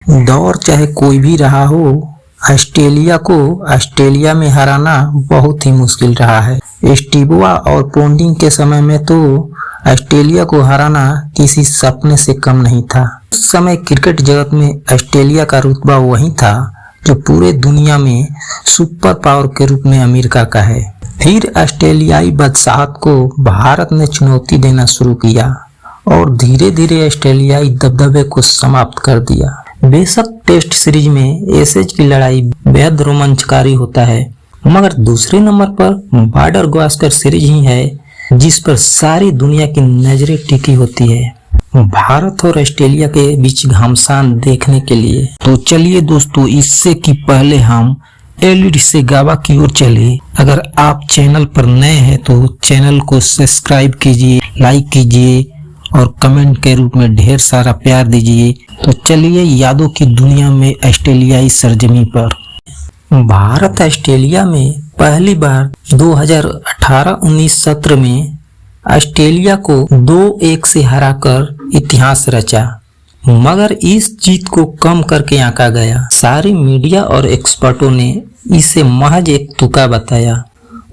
दौर चाहे कोई भी रहा हो, ऑस्ट्रेलिया को ऑस्ट्रेलिया में हराना बहुत ही मुश्किल रहा है। स्टीवा और पोंटिंग के समय में तो ऑस्ट्रेलिया को हराना किसी सपने से कम नहीं था। उस समय क्रिकेट जगत में ऑस्ट्रेलिया का रुतबा वही था जो पूरे दुनिया में सुपर पावर के रूप में अमेरिका का है। फिर ऑस्ट्रेलियाई बादशाहत को भारत ने चुनौती देना शुरू किया और धीरे धीरे ऑस्ट्रेलियाई दबदबे को समाप्त कर दिया। बेशक टेस्ट सीरीज में एसेज की लड़ाई बेहद रोमांचकारी होता है, मगर दूसरे नंबर पर बॉर्डर गावस्कर सीरीज ही है जिस पर सारी दुनिया की नजरें टिकी होती है भारत और ऑस्ट्रेलिया के बीच घमासान देखने के लिए। तो चलिए दोस्तों, इससे कि पहले हम एलिड से गावा की ओर चले। अगर आप चैनल पर नए हैं तो चैनल को सब्सक्राइब कीजिए, लाइक कीजिए और कमेंट के रूप में ढेर सारा प्यार दीजिए। तो चलिए यादों की दुनिया में ऑस्ट्रेलियाई सरजमी पर। भारत ऑस्ट्रेलिया में पहली बार 2018-19 सत्र में ऑस्ट्रेलिया को 2-1 से हराकर इतिहास रचा, मगर इस जीत को कम करके आंका गया। सारी मीडिया और एक्सपर्टों ने इसे महज एक तुक्का बताया।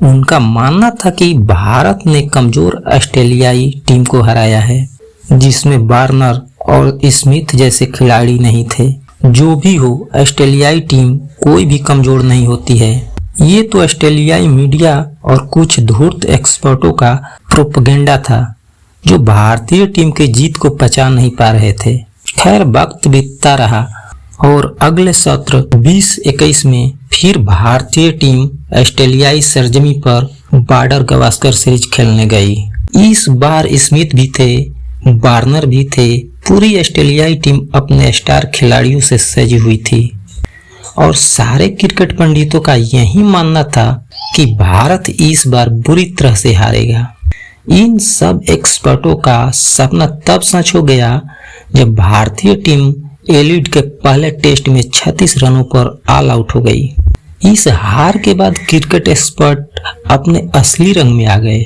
उनका मानना था कि भारत ने कमजोर ऑस्ट्रेलियाई टीम को हराया है जिसमें वार्नर और स्मिथ जैसे खिलाड़ी नहीं थे। जो भी हो, ऑस्ट्रेलियाई टीम कोई भी कमजोर नहीं होती है। ये तो ऑस्ट्रेलियाई मीडिया और कुछ धूर्त एक्सपर्टों का प्रोपेगेंडा था जो भारतीय टीम के जीत को पचा नहीं पा रहे थे। खैर, वक्त बीतता रहा और अगले सत्र 2021 में फिर भारतीय टीम ऑस्ट्रेलियाई सरजमी पर बॉर्डर गावस्कर सीरीज खेलने गई। इस बार स्मिथ भी थे, वार्नर भी थे। पूरी ऑस्ट्रेलियाई टीम अपने स्टार खिलाड़ियों से सजी हुई थी और सारे क्रिकेट पंडितों का यही मानना था कि भारत इस बार बुरी तरह से हारेगा। इन सब एक्सपर्टों का सपना तब सच हो गया जब भारतीय टीम एलिड के पहले टेस्ट में 36 रनों पर ऑल आउट हो गई। इस हार के बाद क्रिकेट एक्सपर्ट अपने असली रंग में आ गए।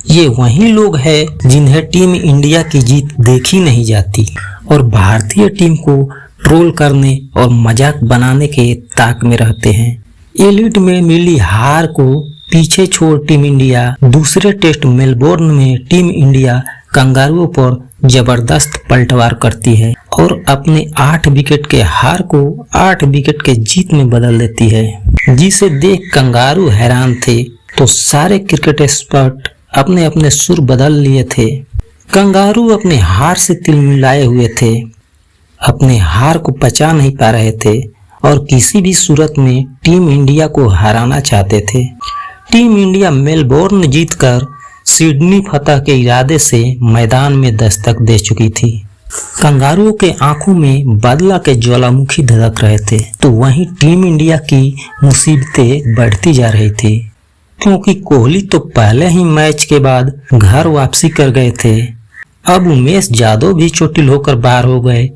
ये वही लोग हैं जिन्हें टीम इंडिया की जीत देखी नहीं जाती और भारतीय टीम को ट्रोल करने और मजाक बनाने के ताक में रहते हैं। एलिड में मिली हार को पीछे छोड़ टीम इंडिया दूसरे टेस्ट मेलबोर्न में टीम इंडिया कंगारुओं पर जबरदस्त पलटवार करती है और अपने 8 विकेट के हार को 8 विकेट के जीत में बदल देती है, जिसे देख कंगारू हैरान थे तो सारे क्रिकेट एक्सपर्ट अपने अपने सुर बदल लिए थे। कंगारू अपने हार से तिलमिलाए हुए थे, अपने हार को पचा नहीं पा रहे थे और किसी भी सूरत में टीम इंडिया को हराना चाहते थे। टीम इंडिया मेलबोर्न जीतकर सिडनी फतह के इरादे से मैदान में दस्तक दे चुकी थी। कंगारुओं के आंखों में बादला के ज्वालामुखी धधक रहे थे, तो वहीं टीम इंडिया की मुसीबतें बढ़ती जा रही थी क्योंकि कोहली तो पहले ही मैच के बाद घर वापसी कर गए थे। अब उमेश यादव भी चोटिल होकर बाहर हो गए।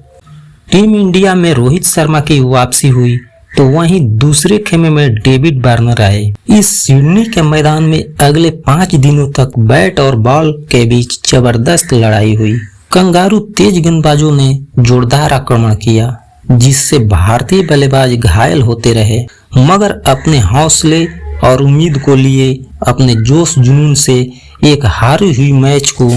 टीम इंडिया में रोहित शर्मा की वापसी हुई तो वहीं दूसरे खेमे में डेविड वार्नर आए। इस सिडनी के मैदान में अगले 5 दिनों तक बैट और बॉल के बीच जबरदस्त लड़ाई हुई। कंगारू तेज गेंदबाजों ने जोरदार आक्रमण किया जिससे भारतीय बल्लेबाज घायल होते रहे, मगर अपने हौसले और उम्मीद को लिए अपने जोश जुनून से एक हारी हुई मैच को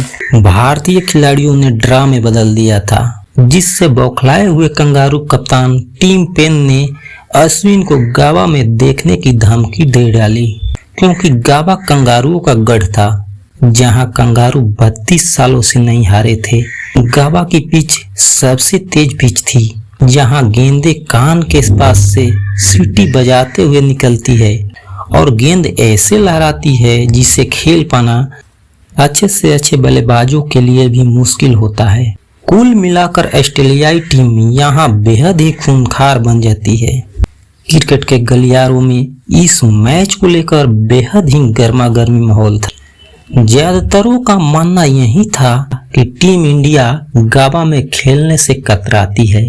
भारतीय खिलाड़ियों ने ड्रा में बदल दिया था, जिससे बौखलाए हुए कंगारू कप्तान टिम पेन ने अश्विन को गावा में देखने की धमकी दे डाली क्योंकि गावा कंगारुओं का गढ़ था जहां कंगारू 32 सालों से नहीं हारे थे। गावा की पिच सबसे तेज पिच थी जहां गेंदें कान के पास से सीटी बजाते हुए निकलती है और गेंद ऐसे लहराती है जिससे खेल पाना अच्छे से अच्छे बल्लेबाजों के लिए भी मुश्किल होता है। कुल मिलाकर ऑस्ट्रेलियाई टीम यहाँ बेहद ही खूंखार बन जाती है। क्रिकेट के गलियारों में इस मैच को लेकर बेहद ही गर्मा गर्मी माहौल था। ज्यादातरों का मानना यही था कि टीम इंडिया गाबा में खेलने से कतराती है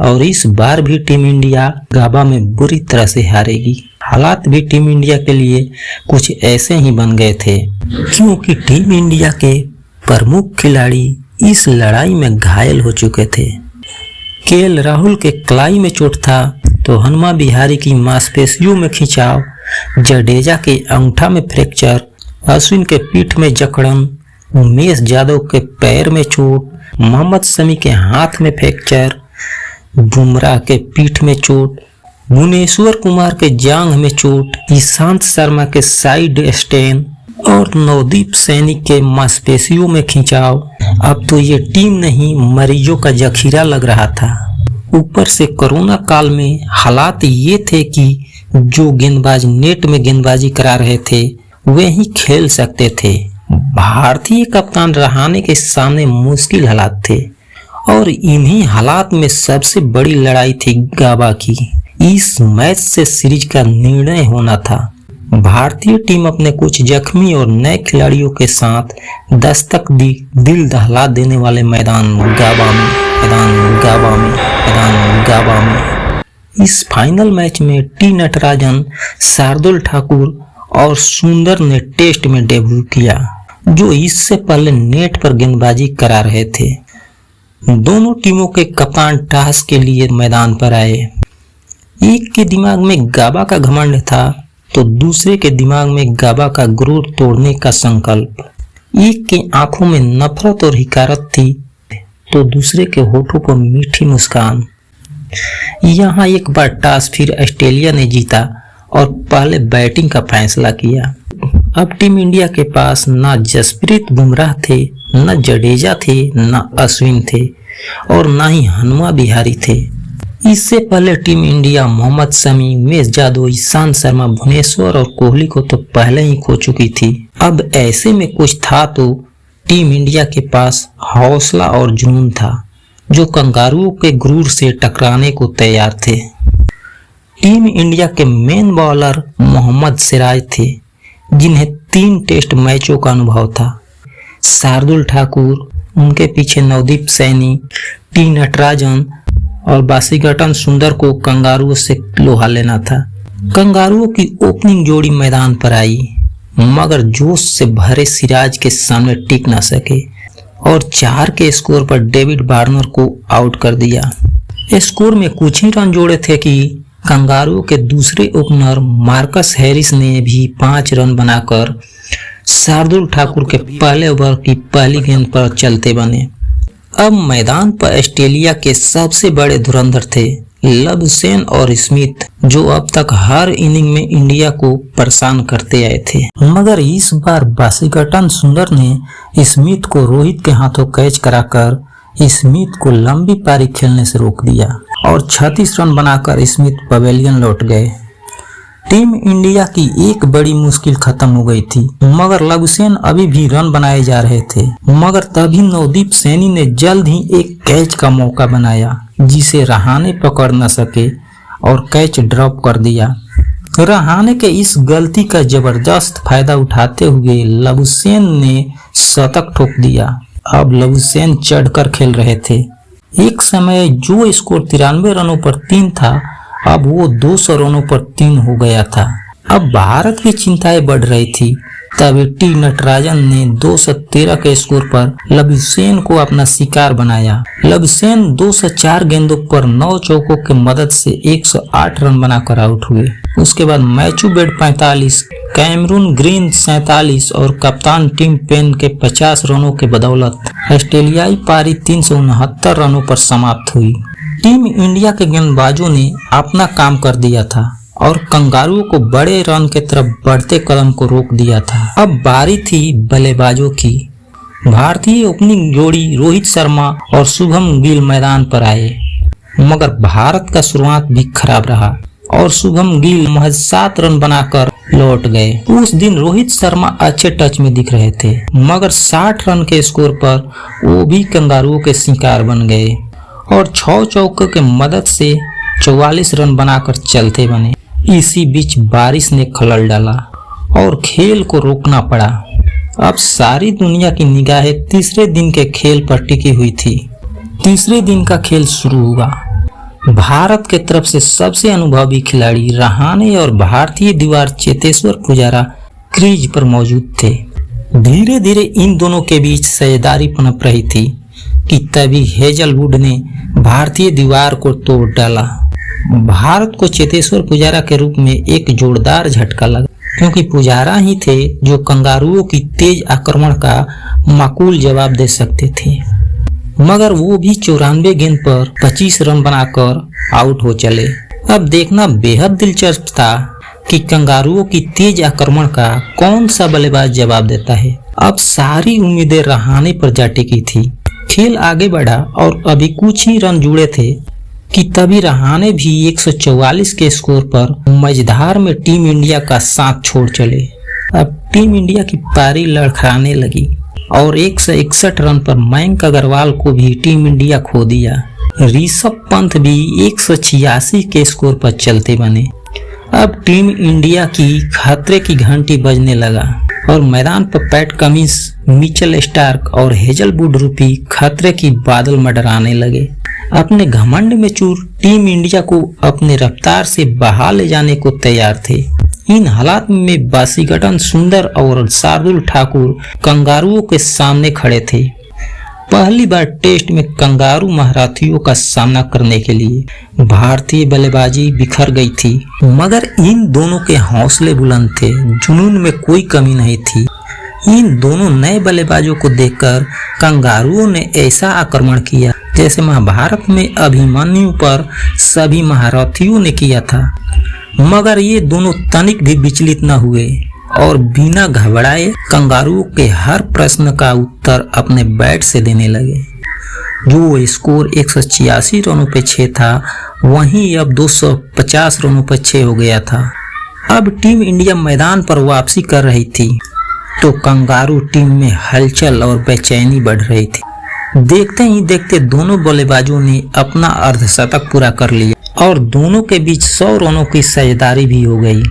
और इस बार भी टीम इंडिया गाबा में बुरी तरह से हारेगी। हालात भी टीम इंडिया के लिए कुछ ऐसे ही बन गए थे क्योंकि टीम इंडिया के प्रमुख खिलाड़ी इस लड़ाई में घायल हो चुके थे। केएल राहुल के कलाई में चोट था तो हनुमा विहारी की मांसपेशियों में खिंचाव, जडेजा के अंगूठा में फ्रैक्चर, अश्विन के पीठ में जकड़न, उमेश यादव के पैर में चोट, मोहम्मद शमी के हाथ में फ्रैक्चर, बुमराह के पीठ में चोट, भुवनेश्वर कुमार के जांघ में चोट, ईशांत शर्मा के साइड स्टेन और नवदीप सैनी के मांसपेशियों में खिंचाव। अब तो ये टीम नहीं मरीजों का जखीरा लग रहा था। ऊपर से कोरोना काल में हालात ये थे कि जो गेंदबाज नेट में गेंदबाजी करा रहे थे वे ही खेल सकते थे। भारतीय कप्तान रहाणे के सामने मुश्किल हालात थे और इन्हीं हालात में सबसे बड़ी लड़ाई थी गाबा की। इस मैच से सीरीज का निर्णय होना था। भारतीय टीम अपने कुछ जख्मी और नए खिलाड़ियों के साथ दस्तक दी दिल दहला देने वाले मैदान गाबा में। इस फाइनल मैच में टी नटराजन, शार्दुल ठाकुर और सुंदर ने टेस्ट में डेब्यू किया, जो इससे पहले नेट पर गेंदबाजी करा रहे थे। दोनों टीमों के कप्तान टॉस के लिए मैदान पर आए। एक के दिमाग में गाबा का घमंड था तो दूसरे के दिमाग में गाबा का गुरूर तोड़ने का संकल्प। एक के आंखों में नफरत और हिकारत थी तो दूसरे के होठों पर मीठी मुस्कान। यहाँ एक बार टॉस फिर ऑस्ट्रेलिया ने जीता और पहले बैटिंग का फैसला किया। अब टीम इंडिया के पास ना जसप्रीत बुमराह थे, न जडेजा थे, न अश्विन थे और न ही हनुमा विहारी थे। इससे पहले टीम इंडिया मोहम्मद शमी, उमेश यादव, ईशांत शर्मा, भुवनेश्वर और कोहली को तो पहले ही खो चुकी थी। अब ऐसे में कुछ था तो टीम इंडिया के पास हौसला और जुनून था, जो कंगारुओं के गुरूर से टकराने को तैयार थे। टीम इंडिया के मेन बॉलर मोहम्मद सिराज थे, जिन्हें 3 टेस्ट मैचों का अनुभव था। शार्दुल ठाकुर, उनके पीछे नवदीप सैनी, टी नटराजन और वाशिंगटन सुंदर को कंगारुओं से लोहा लेना था। कंगारुओं की ओपनिंग जोड़ी मैदान पर आई, मगर जोश से भरे सिराज के सामने टिक न सके और 4 के स्कोर पर डेविड वार्नर को आउट कर दिया। स्कोर में कुछ ही रन जोड़े थे कि कंगारुओं के दूसरे ओपनर मार्कस हैरिस ने भी 5 रन बनाकर शार्दुल ठाकुर के पहले ओवर की पहली गेंद पर चलते बने। अब मैदान पर ऑस्ट्रेलिया के सबसे बड़े धुरंधर थे लबुशेन और स्मिथ, जो अब तक हर इनिंग में इंडिया को परेशान करते आए थे। मगर इस बार वाशिंगटन सुंदर ने स्मिथ को रोहित के हाथों कैच कराकर स्मिथ को लंबी पारी खेलने से रोक दिया और 36 रन बनाकर स्मिथ पवेलियन लौट गए। टीम इंडिया की एक बड़ी मुश्किल खत्म हो गई थी, मगर लबुशेन अभी भी रन बनाए जा रहे थे। मगर तभी नवदीप सैनी ने जल्द ही एक कैच का मौका बनाया, जिसे रहाणे पकड़ न सके और कैच ड्रॉप कर दिया। रहाणे के इस गलती का जबरदस्त फायदा उठाते हुए लबुशेन ने शतक ठोक दिया। अब लबुशेन चढ़कर खेल रहे थे। एक समय जो स्कोर 93 रनों पर 3 था, अब वो 200 रनों पर 3 हो गया था। अब भारत की चिंताएं बढ़ रही थी। तभी टी नटराजन ने 213 के स्कोर पर लबुशेन को अपना शिकार बनाया। लबुशेन 204 गेंदों पर 9 चौकों की मदद से 108 रन बनाकर आउट हुए। उसके बाद मैथ्यू वेड 45, कैमरून ग्रीन 47 और कप्तान टिम पेन के 50 रनों के बदौलत ऑस्ट्रेलियाई पारी 369 रनों पर समाप्त हुई। टीम इंडिया के गेंदबाजों ने अपना काम कर दिया था और कंगारुओं को बड़े रन के तरफ बढ़ते कदम को रोक दिया था। अब बारी थी बल्लेबाजों की। भारतीय ओपनिंग जोड़ी रोहित शर्मा और शुभम गिल मैदान पर आए, मगर भारत का शुरुआत भी खराब रहा और शुभम गिल महज 7 रन बनाकर लौट गए। उस दिन रोहित शर्मा अच्छे टच में दिख रहे थे, मगर 60 रन के स्कोर पर वो भी कंगारुओं के शिकार बन गए और 6 चौकों की मदद से 44 रन बनाकर चलते बने। इसी बीच बारिश ने खलल डाला और खेल को रोकना पड़ा। अब सारी दुनिया की निगाहें तीसरे दिन के खेल पर टिकी हुई थी। तीसरे दिन का खेल शुरू हुआ। भारत के तरफ से सबसे अनुभवी खिलाड़ी रहाणे और भारतीय दीवार चेतेश्वर पुजारा क्रीज पर मौजूद थे। धीरे धीरे इन दोनों के बीच साझेदारी पनप रही थी। कि तभी हेजलवुड ने भारतीय दीवार को तोड़ डाला। भारत को चेतेश्वर पुजारा के रूप में एक जोरदार झटका लगा, क्योंकि पुजारा ही थे जो कंगारुओं की तेज आक्रमण का माकूल जवाब दे सकते थे। मगर वो भी 94 गेंद पर 25 रन बनाकर आउट हो चले। अब देखना बेहद दिलचस्प था कि कंगारुओं की तेज आक्रमण का कौन सा बल्लेबाज जवाब देता है। अब सारी उम्मीदें रहाणे पर जा टिकी थी। खेल आगे बढ़ा और अभी कुछ ही रन जुड़े थे कि तभी रहाणे भी 144 के स्कोर पर मझधार में टीम इंडिया का साथ छोड़ चले। अब टीम इंडिया की पारी लड़खड़ाने लगी और 161 रन पर मयंक अग्रवाल को भी टीम इंडिया खो दिया। ऋषभ पंत भी 186 के स्कोर पर चलते बने। अब टीम इंडिया की खतरे की घंटी बजने लगा और मैदान पर पैट कमिंस, मिचेल स्टार्क और हेजलवुड रूपी खतरे की बादल मंडराने लगे। अपने घमंड में चूर टीम इंडिया को अपने रफ्तार से बहा ले जाने को तैयार थे। इन हालात में वाशिंगटन सुंदर और शार्दुल ठाकुर कंगारुओं के सामने खड़े थे। पहली बार टेस्ट में कंगारू महारथियों का सामना करने के लिए भारतीय बल्लेबाजी बिखर गई थी, मगर इन दोनों के हौसले बुलंद थे, जुनून में कोई कमी नहीं थी। इन दोनों नए बल्लेबाजों को देखकर कंगारुओं ने ऐसा आक्रमण किया जैसे महाभारत में अभिमन्यु पर सभी महारथियों ने किया था। मगर ये दोनों तनिक भी विचलित न हुए और बिना घबराए कंगारुओं के हर प्रश्न का उत्तर अपने बैट से देने लगे। जो स्कोर 186 रनों पे 6 था, वहीं अब 250 रनों पर 6 हो गया था। अब टीम इंडिया मैदान पर वापसी कर रही थी तो कंगारू टीम में हलचल और बेचैनी बढ़ रही थी। देखते ही देखते दोनों बल्लेबाजों ने अपना अर्धशतक पूरा कर लिया और दोनों के बीच 100 रनों की साझेदारी भी हो गई।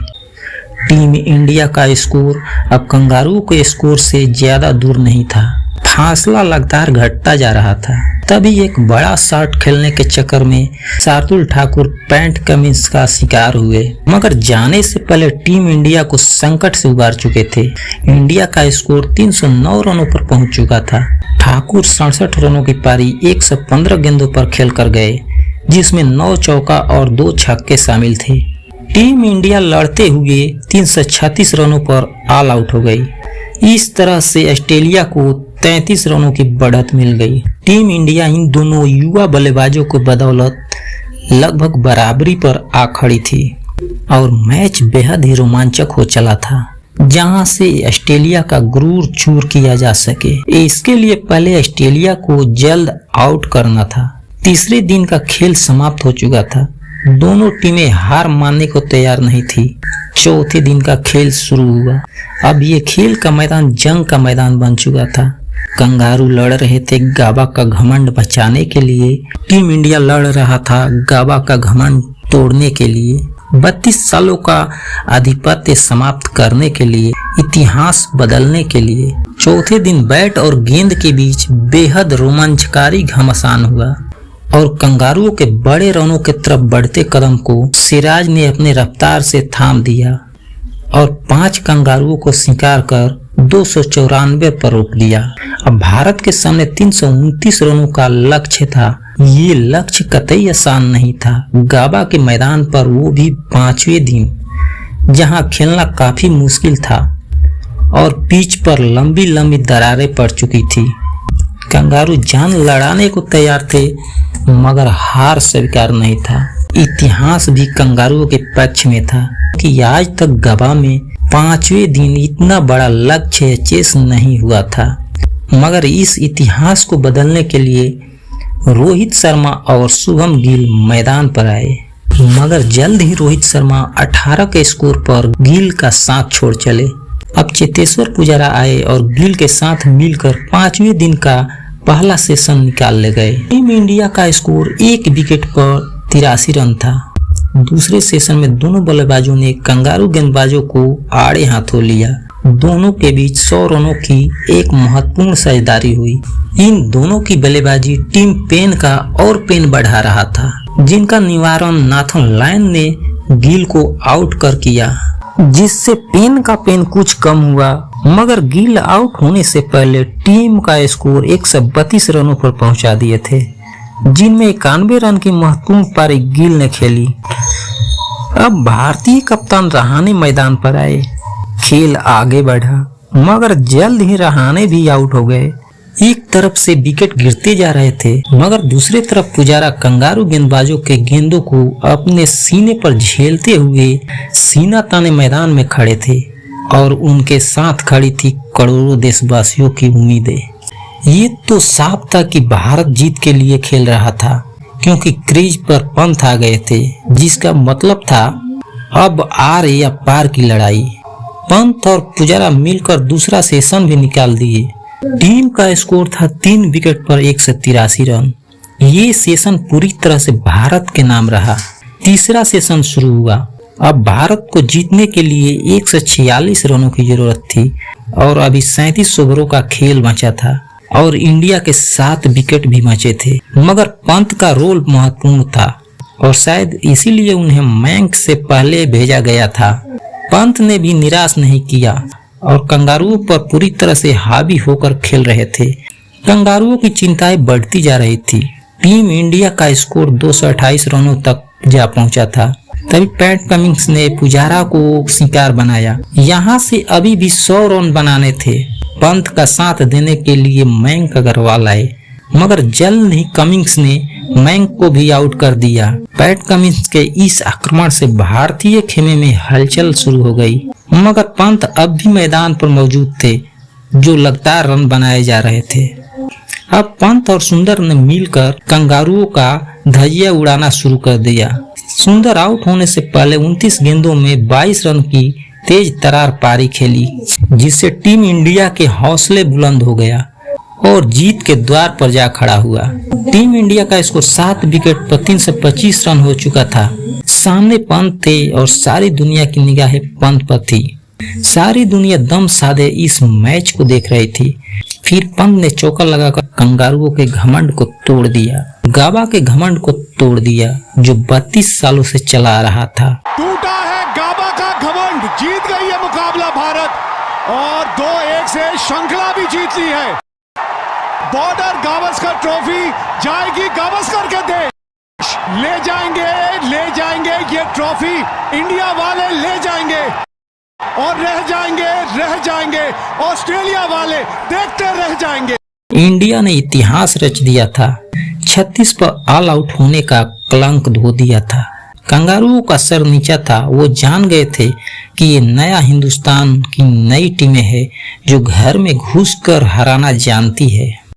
टीम इंडिया का स्कोर अब कंगारू के स्कोर से ज्यादा दूर नहीं था। फासला लगातार घटता जा रहा था। तभी एक बड़ा शॉट खेलने के चक्कर में शार्दुल ठाकुर पैट कमिंस का शिकार हुए, मगर जाने से पहले टीम इंडिया को संकट से उबार चुके थे। इंडिया का स्कोर 309 रनों पर पहुंच चुका था। ठाकुर 67 रनों की पारी 115 गेंदों पर खेल कर गए, जिसमें 9 चौका और 2 छक्के शामिल थे। टीम इंडिया लड़ते हुए 336 रनों पर ऑल आउट हो गई। इस तरह से ऑस्ट्रेलिया को 33 रनों की बढ़त मिल गई। टीम इंडिया इन दोनों युवा बल्लेबाजों को बदौलत लगभग बराबरी पर आ खड़ी थी और मैच बेहद ही रोमांचक हो चला था, जहां से ऑस्ट्रेलिया का गुरूर चूर किया जा सके। इसके लिए पहले ऑस्ट्रेलिया को जल्द आउट करना था। तीसरे दिन का खेल समाप्त हो चुका था। दोनों टीमें हार मानने को तैयार नहीं थी। चौथे दिन का खेल शुरू हुआ। अब ये खेल का मैदान जंग का मैदान बन चुका था। कंगारू लड़ रहे थे गाबा का घमंड बचाने के लिए, टीम इंडिया लड़ रहा था गाबा का घमंड तोड़ने के लिए, 32 सालों का आधिपत्य समाप्त करने के लिए, इतिहास बदलने के लिए। चौथे दिन बैट और गेंद के बीच बेहद रोमांचकारी घमासान हुआ और कंगारुओं के बड़े रनों के तरफ बढ़ते कदम को सिराज ने अपने रफ्तार से थाम दिया और 5 कंगारुओं को शिकार कर 294 पर रोक दिया। अब भारत के सामने 329 रनों का लक्ष्य था। ये लक्ष्य कतई आसान नहीं था। गाबा के मैदान पर, वो भी 5वें दिन, जहां खेलना काफी मुश्किल था और पिच पर लंबी लंबी दरारें पड़ चुकी थी। कंगारू जान लड़ाने को तैयार थे, मगर हार स्वीकार नहीं था। इतिहास भी कंगारुओं के पक्ष में था कि आज तक गाबा में 5वें दिन इतना बड़ा लक्ष्य चेस नहीं हुआ था। मगर इस इतिहास को बदलने के लिए रोहित शर्मा और शुभम गिल मैदान पर आए, मगर जल्द ही रोहित शर्मा 18 के स्कोर पर गिल का साथ छोड़ चले। अब चेतेश्वर पुजारा आए और गिल के साथ मिलकर 5वें दिन का पहला सेशन निकाल ले गए। टीम इंडिया का स्कोर 1 विकेट पर 83 रन था। दूसरे सेशन में दोनों बल्लेबाजों ने कंगारू गेंदबाजों को आड़े हाथों लिया। दोनों के बीच 100 रनों की एक महत्वपूर्ण साझेदारी हुई। इन दोनों की बल्लेबाजी टीम पेन का और पेन बढ़ा रहा था, जिनका निवारण नाथन लायन ने गिल को आउट कर किया, जिससे पेन का पेन कुछ कम हुआ मगर गिल आउट होने से पहले टीम का स्कोर 132 रनों पर पहुंचा दिए थे, जिनमें 91 रन की महत्वपूर्ण पारी गिल ने खेली। अब भारतीय कप्तान रहाणे मैदान पर आए। खेल आगे बढ़ा, मगर जल्द ही रहाणे भी आउट हो गए। एक तरफ से विकेट गिरते जा रहे थे, मगर दूसरी तरफ पुजारा कंगारू गेंदबाजों के गेंदों को अपने सीने पर झेलते हुए सीना ताने मैदान में खड़े थे और उनके साथ खड़ी थी करोड़ों देशवासियों की उम्मीदें। ये तो साफ था कि भारत जीत के लिए खेल रहा था, क्योंकि क्रीज पर पंत आ गए थे, जिसका मतलब था अब आर या पार की लड़ाई। पंत और पुजारा मिलकर दूसरा सेशन भी निकाल दिए। टीम का स्कोर था 3 विकेट पर 183 रन। ये सेशन पूरी तरह से भारत के नाम रहा। तीसरा सेशन शुरू हुआ। अब भारत को जीतने के लिए 146 रनों की जरूरत थी और अभी 37 ओवरों का खेल बचा था और इंडिया के 7 विकेट भी बचे थे। मगर पंत का रोल महत्वपूर्ण था और शायद इसीलिए उन्हें मयंक से पहले भेजा गया था। पंत ने भी निराश नहीं किया और कंगारुओं पर पूरी तरह से हावी होकर खेल रहे थे। कंगारुओं की चिंताएं बढ़ती जा रही थी। टीम इंडिया का स्कोर 228 रनों तक जा पहुंचा था। तभी पैट कमिंस ने पुजारा को शिकार बनाया। यहाँ से अभी भी 100 रन बनाने थे। पंत का साथ देने के लिए मयंक अग्रवाल आए, मगर जल्द ही कमिंस ने मयंक को भी आउट कर दिया। पैट कमिंस के इस आक्रमण से भारतीय खेमे में हलचल शुरू हो गई, मगर पंत अब भी मैदान पर मौजूद थे, जो लगातार रन बनाए जा रहे थे। अब पंत और सुंदर ने मिलकर कंगारुओं का धजिया उड़ाना शुरू कर दिया। सुंदर आउट होने से पहले 29 गेंदों में 22 रन की तेज तरार पारी खेली, जिससे टीम इंडिया के हौसले बुलंद हो गया और जीत के द्वार पर जा खड़ा हुआ। टीम इंडिया का स्कोर 7 विकेट पर 325 रन हो चुका था। सामने पंत थे और सारी दुनिया की निगाहें पंत पर थी। सारी दुनिया दम साधे इस मैच को देख रही थी। फिर पंत ने चौका लगाकर कंगारुओं के घमंड को तोड़ दिया, गाबा के घमंड को तोड़ दिया, जो 32 सालों से चला रहा था। टूटा है गाबा का घमंड, जीत गई है मुकाबला भारत और 2-1 से श्रृंखला भी जीत ली है। बॉर्डर गावस्कर ट्रॉफी जाएगी गावस्कर के देश। ले जाएंगे ये ट्रॉफी, इंडिया वाले ले जाएंगे और रह जाएंगे ऑस्ट्रेलिया वाले देखते रह जाएंगे। इंडिया ने इतिहास रच दिया था। 36 पर ऑल आउट होने का कलंक धो दिया था। कंगारुओं का सर नीचा था। वो जान गए थे कि ये नया हिंदुस्तान की नई टीमें हैं, जो घर में घुसकर हराना जानती है।